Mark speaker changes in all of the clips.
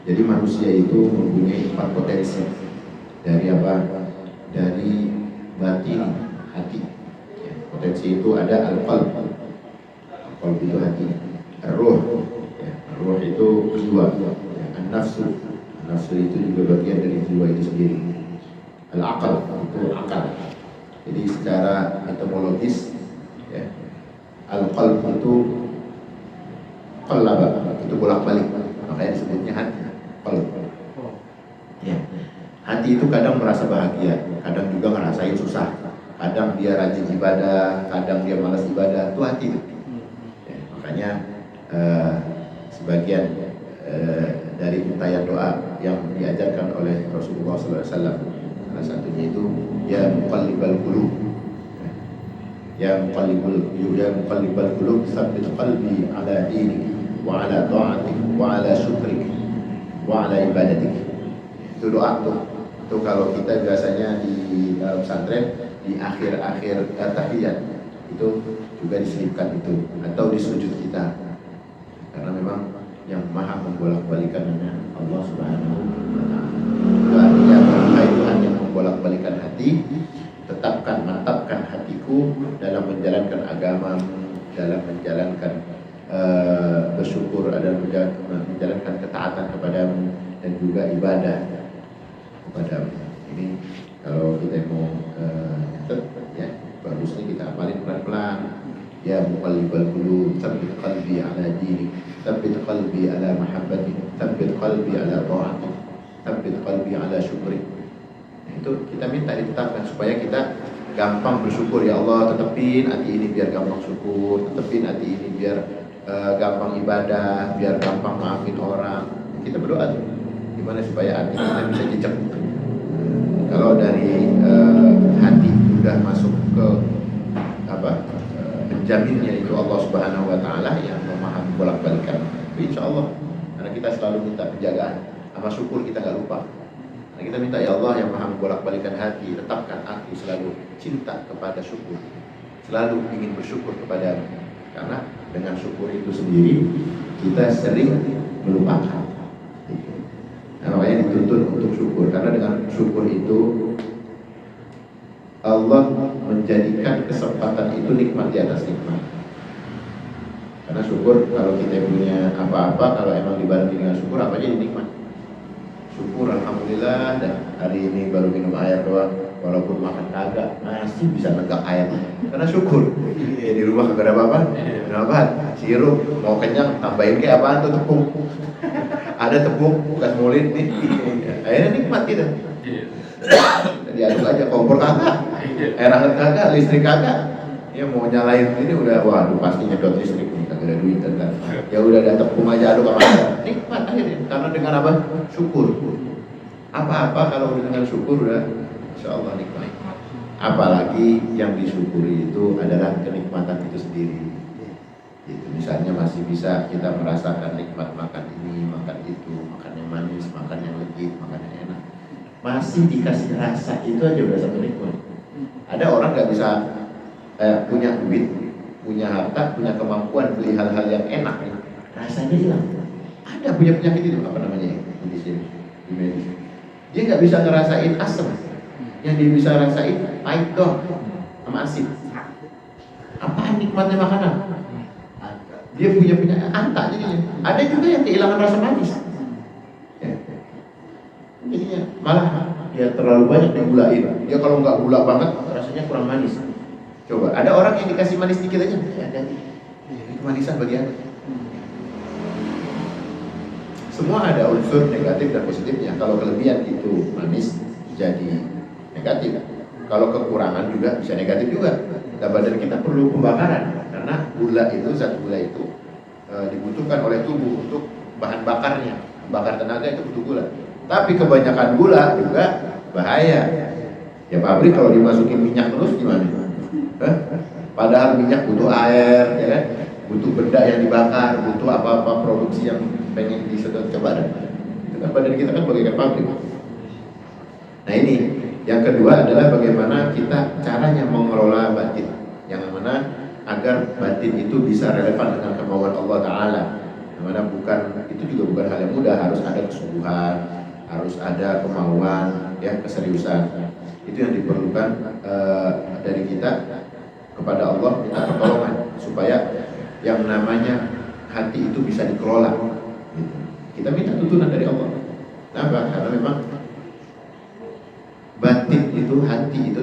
Speaker 1: Jadi manusia itu mempunyai 4 potensi. Dari apa? Dari batin, hati. Ya, potensi itu ada al-qalb. Al-qalb itu hati. Ar-ruh, ya, ruh itu jiwa. Ya, an-nafsu. Nafsu itu juga bagian dari jiwa itu sendiri. Al-aqal itu akal. Jadi secara etimologis, ya, al-qalb itu qalaba, itu bolak-balik, makanya disebutnya hati. Qalb. Ya. Hati itu kadang merasa bahagia, kadang juga ngerasain susah. Kadang dia rajin ibadah, kadang dia malas ibadah, itu hati itu. Ya, makanya sebagian dari untayan doa yang diajarkan oleh Rasulullah SAW, salah satunya itu ya muqallibal qulub, ya muqallibal qulub tsabbit qalbi ala dinik wa ala ta'atik wa ala syukrik wa ala ibadatik. Itu doa tuh. Itu kalau kita biasanya di pesantren di akhir-akhir tahiyat itu juga diselipkan itu, atau di sujud kita, karena memang yang maha membolak-balikannya Allah Subhanahu wa ta'ala. Itu artinya wahai Tuhan yang membolak-balikan hati, tetapkan, mantapkan hatiku dalam menjalankan agama, dalam menjalankan bersyukur, dan menjalankan ketaatan kepadamu, dan juga ibadah kepadamu. Ini kalau kita mau nyatet, ya bagusnya kita apalin pelan-pelan. Ya muqallibal qulub tsabbit qalbi ala dinik, tsabbit qalbi ala mahabbatik, tsabbit qalbi ala ta'atik, tsabbit qalbi ala syukrik. Nah, itu kita minta ditetapkan supaya kita gampang bersyukur. Ya Allah, tetepin hati ini biar gampang syukur, tetepin hati ini biar gampang ibadah, biar gampang maafin orang. Kita berdoa tuh gimana supaya hati kita bisa jejak. Kalau dari hati sudah masuk ke penjaminnya itu Allah Subhanahu wa ta'ala yang memahami bolak-balikan, insya Allah. Karena kita selalu minta penjagaan, sama syukur kita gak lupa. Karena kita minta ya Allah yang memahami bolak-balikan hati, tetapkan aku selalu cinta kepada syukur, selalu ingin bersyukur kepadamu. Karena dengan syukur itu sendiri kita sering melupakan. Nah, makanya dituntut untuk syukur, karena dengan syukur itu Allah menjadikan kesempatan itu nikmat di atas nikmat. Karena syukur, kalau kita punya apa-apa, kalau emang dibarengi dengan syukur, apa aja nikmat. Syukur, alhamdulillah, dan hari ini baru minum air doang, walaupun makan kagak, masih bisa nenggak air. Karena syukur. Ya, di rumah kagak ada apa-apa, kenapa? Sirup, mau kenyang, tambahin kayak apaan tuh, tepung. Ada tepung, bukan mulit nih. Akhirnya nikmat kita. Diaduk aja, kompor kagak, air hangat kagak, listrik kagak. Ya mau nyalain ini udah, waduh pasti nyedot listrik nih, kagak ada duit kan. Ya udah ada tepung aja, aduk apa aja. Nikmat akhirnya, karena dengan apa? Syukur. Apa-apa kalau dengan syukur udah, insya Allah nikmat. Apalagi yang disyukuri itu adalah kenikmatan itu sendiri. Gitu. Misalnya masih bisa kita merasakan nikmat makan ini, makan itu, makan yang manis, makan yang legit, makan yang enak. Masih dikasih rasa itu aja udah satu nikmat. Ada orang nggak bisa punya duit, punya harta, punya kemampuan beli hal-hal yang enak, rasanya hilang. Ada punya penyakit itu apa namanya di sini di medis. Dia nggak bisa ngerasain asam, yang dia bisa rasain pahit doang sama asin. Apaan nikmatnya makanan? Dia punya anta jadinya. Ada juga yang kehilangan rasa manis. Jadinya malah dia terlalu banyak digulain. Dia kalau nggak gula banget rasanya kurang manis. Coba ada orang yang dikasih manis dikit aja, ganti. Itu manisan bagi apa? Semua ada unsur negatif dan positifnya. Kalau kelebihan itu manis jadi negatif. Kalau kekurangan juga bisa negatif juga. Nah, badan kita perlu pembakaran karena gula itu, zat gula itu dibutuhkan oleh tubuh untuk bahan bakarnya. Bakar tenaga itu butuh gula. Tapi kebanyakan gula juga bahaya. Ya pabrik kalau dimasukin minyak terus gimana? Padahal minyak butuh air, ya kan? Butuh benda yang dibakar, butuh apa-apa produksi yang pengen disedot ke badan. Itu kan badan kita kan bagaikan pabrik. Nah ini, yang kedua adalah bagaimana kita caranya mengelola batin, yang mana agar batin itu bisa relevan dengan kemauan Allah Ta'ala, yang mana bukan itu juga bukan hal yang mudah, harus ada kesungguhan, harus ada kemauan, ya, keseriusan. Itu yang diperlukan dari kita kepada Allah, minta pertolongan supaya yang namanya hati itu bisa dikelola. Gitu. Kita minta tuntunan dari Allah. Kenapa? Karena memang batin itu, hati itu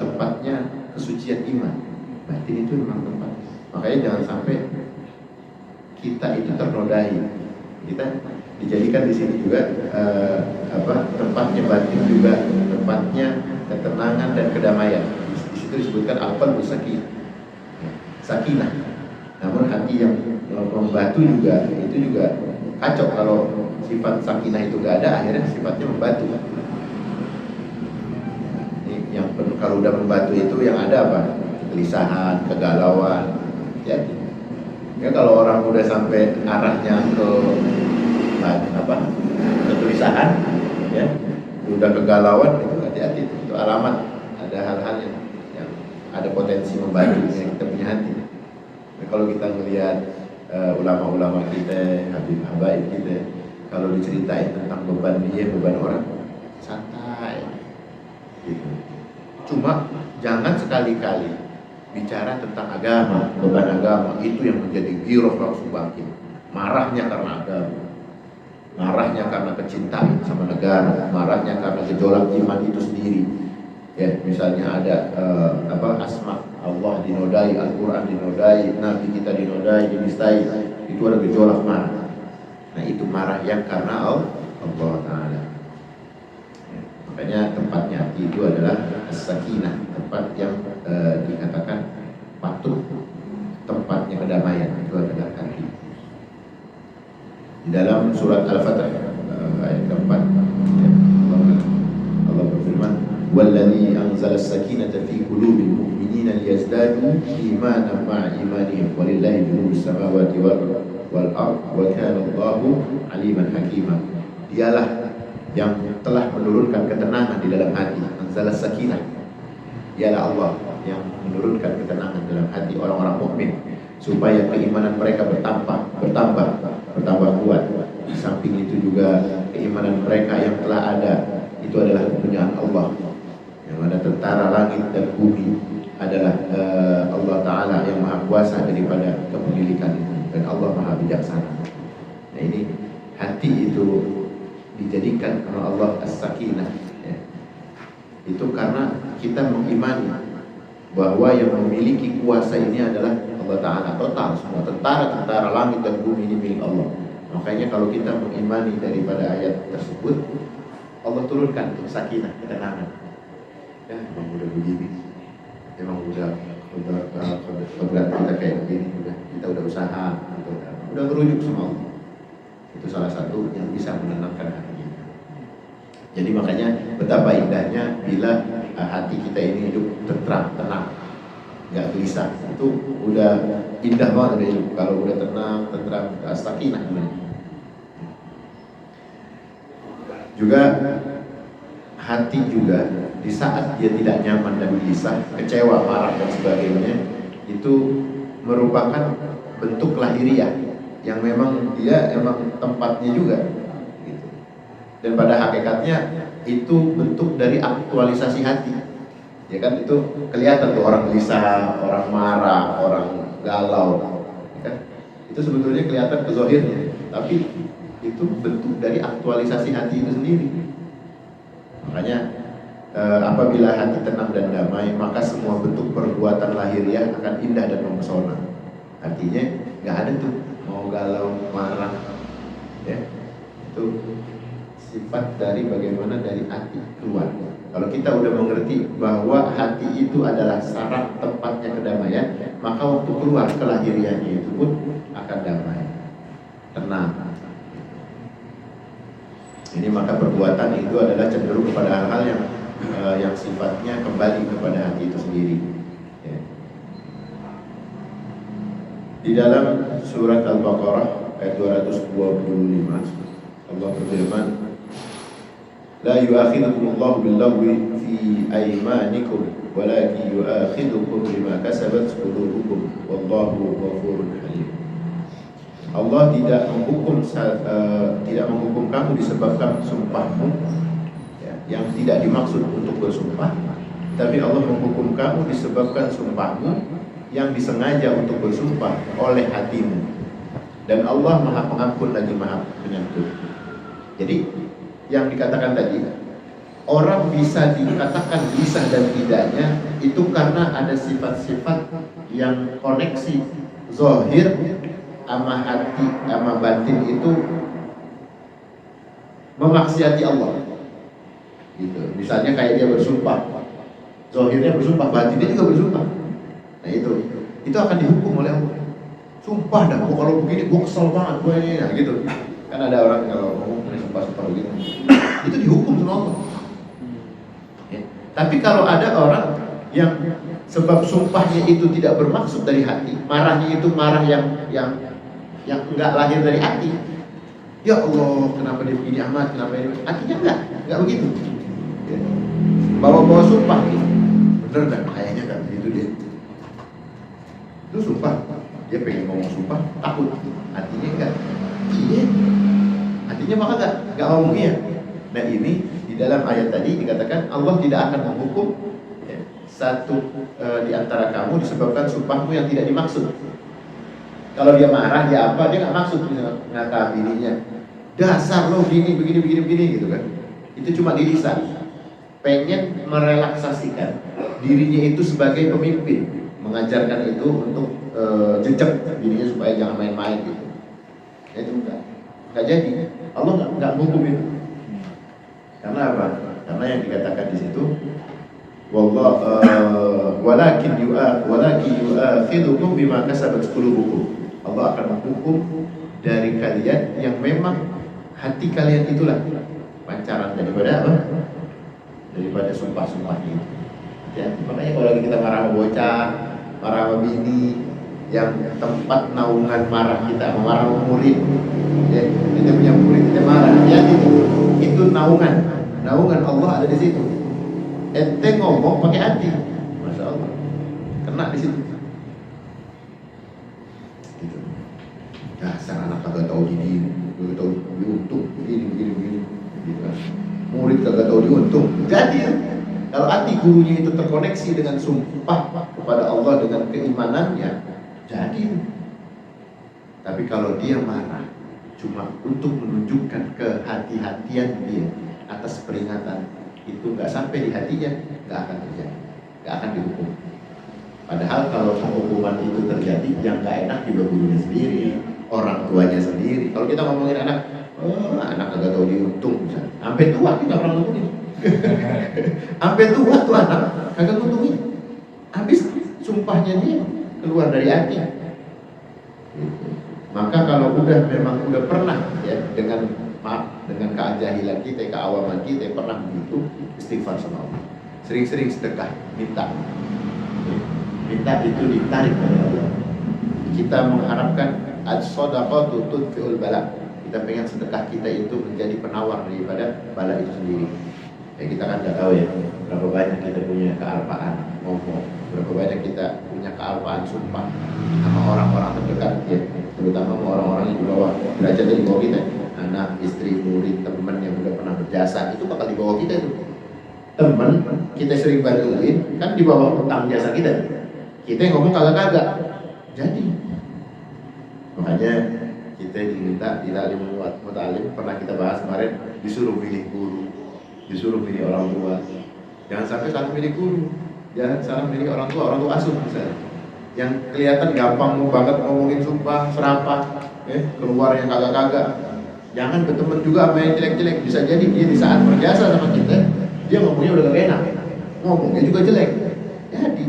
Speaker 1: tempatnya kesucian iman. Batin itu memang tempat. Makanya jangan sampai kita itu ternodai. Kita dijadikan di sini juga tempatnya batin juga, tempatnya ketenangan dan kedamaian. Di situ disebutkan al-qalbu sakinah. Namun hati yang membatu juga, itu juga kacau kalau sifat sakinah itu gak ada, akhirnya sifatnya membatu. Yang penuh, kalau udah membatu itu yang ada apa? Kegelisahan, kegalauan. Jadi, ya kalau orang udah sampai arahnya ke kegelisahan, ya, udah kegalauan, itu hati-hati, itu alamat ada hal-hal yang ada potensi membatu yang kita punya hati. Nah, kalau kita melihat ulama-ulama kita, habib-habaib kita, kalau diceritain tentang beban dia, beban orang, santai gitu. Cuma jangan sekali-kali bicara tentang agama, beban agama, itu yang menjadi giroh langsung bangkit. Marahnya karena agama, marahnya karena kecintaan sama negara, marahnya karena gejolak iman itu sendiri. Ya, misalnya ada asma Allah dinodai, Al-Quran dinodai, Nabi kita dinodai, dinistai, itu ada gejolak marah. Nah, itu marah yang karena Allah Ta'ala. Ya, makanya tempatnya hati itu adalah as-sakinah, tempat yang dikatakan patuh, tempatnya kedamaian, itu adalah hati. Di dalam surat Al-Fatih ayat keempat, ya, Allah berfirman, "Wallazi anzala as-sakinata fi qulubil mu'minina liyazdadu imanan ma'a imanihim walillahi junudus samawati wal ardh wa kana Allahu aliman hakima." Dialah yang telah menurunkan ketenangan di dalam hati. Anzala as-sakinah, dialah Allah yang menurunkan ketenangan dalam hati orang-orang mukmin supaya keimanan mereka bertambah kuat. Di samping itu juga keimanan mereka yang telah ada itu adalah kepunyaan Allah. Yang ada tentara langit dan bumi adalah Allah Ta'ala yang maha kuasa daripada kepemilikan itu, dan Allah maha bijaksana. Nah, ini hati itu dijadikan oleh Allah as-sakinah, ya. Itu karena kita mengimani bahwa yang memiliki kuasa ini adalah Allah Ta'ala, total semua. Tentara langit dan bumi ini milik Allah. Makanya kalau kita mengimani daripada ayat tersebut, Allah turunkan untuk sakinah, ketenangan. Ya, memang udah begini, memang udah kita kayak begini, kita udah usaha, udah merujuk sama Allah. Itu salah satu yang bisa menenangkan hati kita. Jadi makanya betapa indahnya bila hati kita ini hidup tenang, nggak gelisah. Itu udah indah banget hidup kalau udah tenang, tentram, sakinah. Juga hati juga di saat dia tidak nyaman dan gelisah, kecewa, marah dan sebagainya, itu merupakan bentuk lahiriah yang memang dia emang tempatnya juga gitu. Dan pada hakikatnya itu bentuk dari aktualisasi hati. Ya kan, itu kelihatan tuh orang gelisah, orang marah, orang galau, ya kan? Itu sebetulnya kelihatan ke zahirnya, tapi itu bentuk dari aktualisasi hati itu sendiri. Makanya apabila hati tenang dan damai, maka semua bentuk perbuatan lahiriah akan indah dan mempesona. Artinya nggak ada tuh mau galau, marah, ya. Itu sifat dari bagaimana dari hati keluar. Kalau kita udah mengerti bahwa hati itu adalah saraf tempatnya kedamaian, maka waktu keluar kelahiriannya itu pun akan damai, tenang. Ini maka perbuatan itu adalah cenderung kepada hal-hal yang sifatnya kembali kepada hati itu sendiri. Ya. Di dalam surat Al-Baqarah ayat 225 Allah berfirman, "La yu'akhidukumullahu bil-lagwi fi aymanikum, walakin yu'akhidukum bima kasabat qulubukum, wallahu ghafurun halim." Allah tidak menghukum kamu disebabkan sumpahmu ya, yang tidak dimaksud untuk bersumpah, tapi Allah menghukum kamu disebabkan sumpahmu yang disengaja untuk bersumpah oleh hatimu. Dan Allah Maha Pengampun lagi Maha Penyantun. Jadi yang dikatakan tadi, orang bisa dikatakan bisa dan tidaknya itu karena ada sifat-sifat yang koneksi zahir sama hati sama batin itu memaksiati Allah. Gitu. Misalnya kayak dia bersumpah, zahirnya bersumpah, batinnya juga bersumpah. Nah itu akan dihukum oleh Allah. Sumpah dah, kalau begini gue kesel banget gue ini, nah gitu. Kan ada orang kalau ngomong sumpah-sumpah begitu, itu dihukum sama Allah. Ya. Tapi kalau ada orang yang sebab sumpahnya itu tidak bermaksud dari hati, marahnya itu marah yang enggak lahir dari hati. Ya Allah, kenapa dia begini amat, kenapa ini? Hatinya enggak begitu. Ya. Bawa-bawa sumpah nih, bener kan? Kayaknya kan itu dia. Itu sumpah, dia pengen ngomong sumpah, takut, hatinya enggak. Iya, hatinya maka enggak ngomong iya. Nah ini di dalam ayat tadi dikatakan Allah tidak akan menghukum ya, satu di antara kamu disebabkan sumpahmu yang tidak dimaksud. Kalau dia marah, dia apa, dia nggak maksud ngata bininya, dasar lo begini gitu kan. Itu cuma di lisan, pengen merelaksasikan dirinya itu sebagai pemimpin, mengajarkan itu untuk jejak dirinya supaya jangan main-main gitu. Ya itu nggak jadi. Allah nggak menghukum itu. Karena apa? Karena yang dikatakan di situ, walakin yu'akhidukum bima kasabat qulubukum. Allah akan menghukum dari kalian yang memang hati kalian itulah pancaran daripada apa? Daripada sumpah-sumpah itu. Ya, makanya kalau lagi kita marah sama bocah, marah sama bini, yang tempat naungan marah kita, marah sama murid, ya, kita punya murid kita marah, ya itu naungan Allah ada di situ. Ente ngomong pakai hati, masya Allah, kena di situ. Gitu. Dasar anak kagak tahu diri, kagak tahu diuntung, begini. Gitu. Murid kagak tahu diuntung. Jadi kalau hati gurunya itu terkoneksi dengan sumpah kepada Allah dengan keimanannya, jadi. Tapi kalau dia marah cuma untuk menunjukkan kehati-hatian dia atas peringatan, itu nggak sampai di hatinya, nggak akan terjadi, nggak akan dihukum. Padahal kalau penghukuman itu terjadi, yang nggak enak juga gurunya sendiri, orang tuanya sendiri. Kalau kita ngomongin anak, anak kagak tahu diuntung, misalnya, sampai tua kita nggak pernah nguntungin. Sampai tua tuh anak kagak nguntungin. Habis sumpahnya dia keluar dari hati. Gitu. Maka kalau memang udah pernah ya dengan keajahilan kita, keawaman kita pernah begitu, istighfar sama Allah. Sering-sering sedekah, minta itu ditarik oleh Allah. Kita mengharapkan as-shadaqatu tudfi'ul bala. Kita pengen sedekah kita itu menjadi penawar daripada bala itu sendiri. Ya kita kan nggak tahu ya berapa banyak kita punya kealpaan ngomong, berapa banyak kita punya kealpaan sumpah sama orang-orang terdekat ya, terutama sama orang-orang yang di bawah derajatnya di bawah kita, anak, istri, murid, teman yang udah pernah berjasa, itu bakal di bawah kita itu. Teman kita sering bantuin kan di bawah utang jasa kita. Kita yang ngomong kagak-kagak. Jadi makanya kita diminta di Ta'lim Muta'alim, pernah kita bahas kemarin, disuruh milih guru, disuruh milih orang tua. Jangan sampai salah milih guru, jangan salah milih orang tua asuh misalnya, yang kelihatan gampang banget ngomongin sumpah, serapah, keluar yang kagak-kagak. Jangan berteman juga sama yang jelek-jelek. Bisa jadi dia di saat berjasa sama kita, dia ngomongnya udah gak enak, ngomongnya juga jelek. Jadi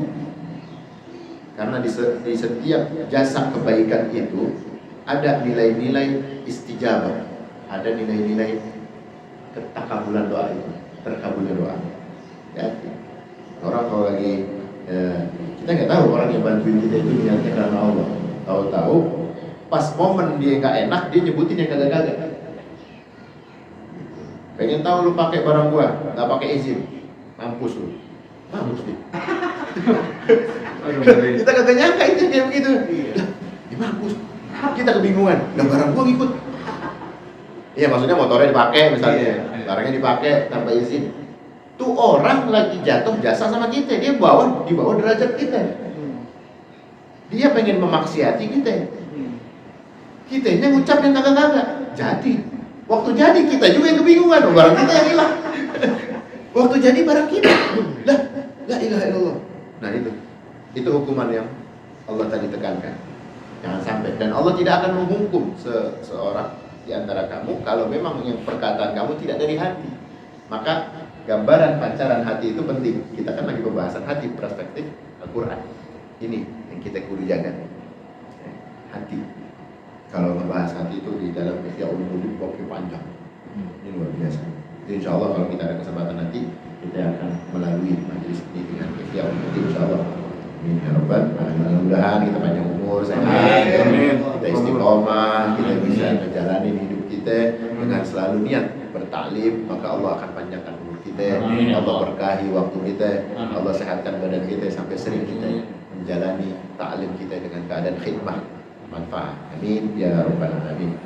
Speaker 1: karena di setiap jasa kebaikan itu ada nilai-nilai istijabah, ada nilai-nilai ketakabulan doa itu, terkabulnya doa. Jadi orang kalau lagi kita nggak tahu orang yang bantuin kita itu niatnya karena Allah. Tahu-tahu pas momen dia nggak enak, dia nyebutin yang kagak-kagak. Pengen tahu lu pakai barang gua, nggak pakai izin, mampus lu, mampus nih. Kita kagak nyangka itu kayak begitu. Ya mampus, Kita kebingungan, nah barang gua ngikut. Iya, maksudnya motornya dipakai misalnya, barangnya dipakai tanpa izin. Tuh orang lagi jatuh jasa sama kita, dia di bawah derajat kita. Dia pengen memaksiati kita. Kitanya ngucap yang kagak-kagak. Jadi, waktu jadi kita juga yang kebingungan, barang kita yang hilang. Waktu jadi barang kita. Lah, la ilaha illallah. Nah itu hukuman yang Allah tadi tekankan. Jangan sampai, dan Allah tidak akan menghukum seorang di antara kamu kalau memang yang perkataan kamu tidak dari hati. Maka gambaran pancaran hati itu penting. Kita kan lagi pembahasan hati, perspektif Al-Quran. Ini yang kita kudu jaga, hati. Kalau membahas hati itu di dalam Ihya Ulumuddin waktu panjang. Ini luar biasa. Jadi insya Allah kalau kita ada kesempatan nanti, kita akan melalui majelis ini dengan Ihya Ulumuddin insya Allah. Amin ya Rabbal Alamin. Mudah-mudahan kita panjang umur, sehat, kita istiqomah, kita bisa menjalani hidup kita dengan selalu niat bertaklim, maka Allah akan panjangkan umur kita. Allah berkahi waktu kita, Allah sehatkan badan kita sampai sering kita menjalani taklim kita dengan keadaan khidmah manfaat. Amin ya Rabbal Alamin.